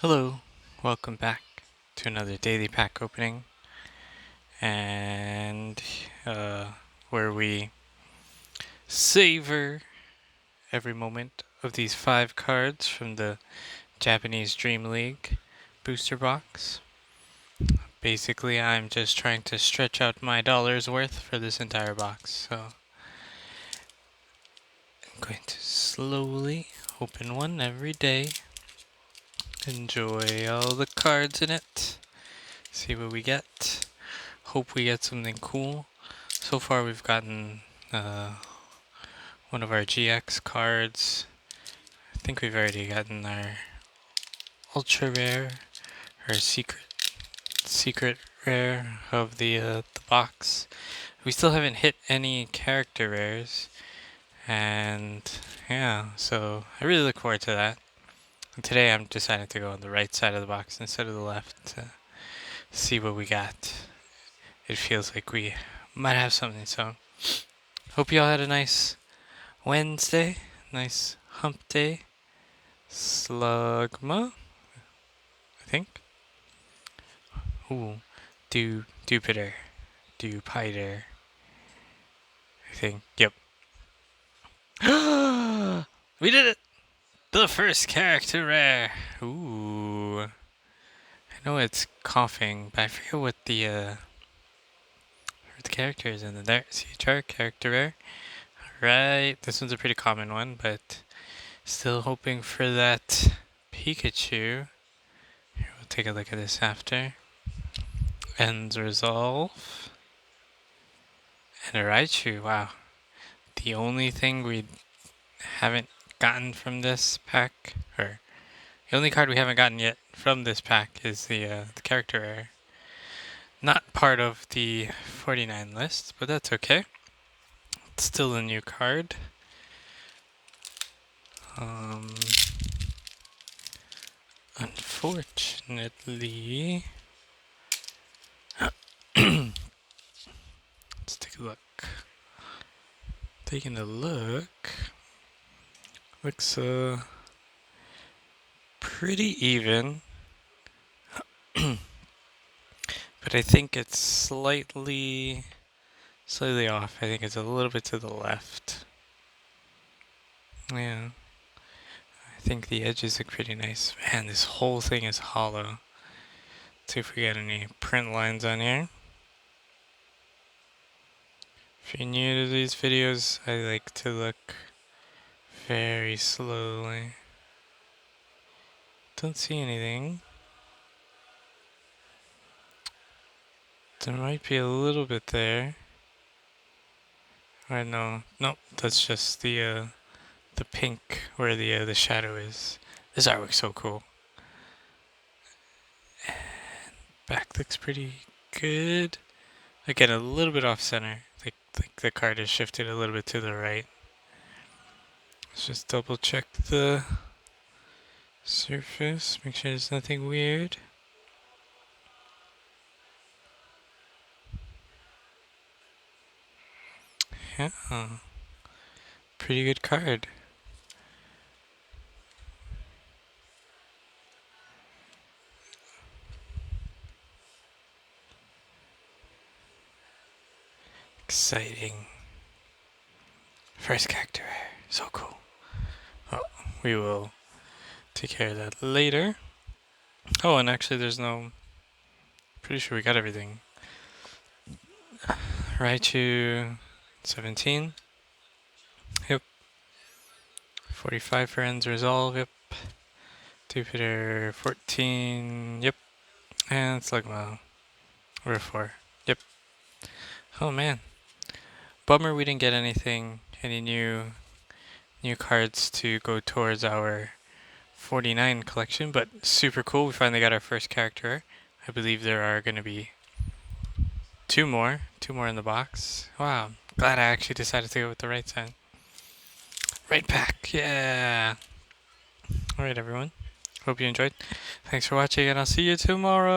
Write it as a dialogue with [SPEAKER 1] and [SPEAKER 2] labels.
[SPEAKER 1] Hello, welcome back to another daily pack opening, and where we savor every moment of these 5 cards from the Japanese Dream League booster box. Basically, I'm just trying to stretch out my dollar's worth for this entire box, so I'm going to slowly open one every day, enjoy all the cards in it, see what we get. Hope we get something cool. So far we've gotten one of our GX cards. I think we've already gotten our ultra rare, or secret rare of the box. We still haven't hit any character rares, and yeah, so I really look forward to that. And today I'm deciding to go on the right side of the box instead of the left to see what we got. It feels like we might have something, so hope you all had a nice Wednesday, nice hump day. Slugma, I think. Ooh, Dupiter, Dupiter, I think. Yep. We did it! The first character rare. Ooh. I know it's coughing, but I forget what the character is in there. CHR, character rare. Right, this one's a pretty common one, but still hoping for that Pikachu. Here, we'll take a look at this after. Ends Resolve. And a Raichu, wow. The only thing we haven't gotten from this pack, or the only card we haven't gotten yet from this pack is the character rare. Not part of the 49 list, but that's okay. It's still a new card. Unfortunately, let's take a look. Taking a look, looks pretty even, but I think it's slightly off. I think it's a little bit to the left. Yeah. I think the edges look pretty nice. Man, this whole thing is hollow. Let's see if we got any print lines on here. If you're new to these videos, I like to look very slowly. Don't see anything. There might be a little bit there. I know. Nope, that's just the pink where the shadow is. This artwork's so cool. And back looks pretty good. Again, a little bit off center. Like the card is shifted a little bit to the right. Let's just double check the surface. Make sure there's nothing weird. Yeah. Pretty good card. Exciting. First character rare. So cool. Oh, we will take care of that later. Oh, and actually there's no... Pretty sure we got everything. Raichu 17. Yep. 45 for Ends Resolve. Yep. Jupiter 14. Yep. And Slugma. We're 4. Yep. Oh man. Bummer we didn't get any new cards to go towards our 49 collection, but super cool. We finally got our first character. I believe there are going to be two more in the box. Wow. Glad I actually decided to go with the right side. Right pack. Yeah. Alright, everyone. Hope you enjoyed. Thanks for watching, and I'll see you tomorrow.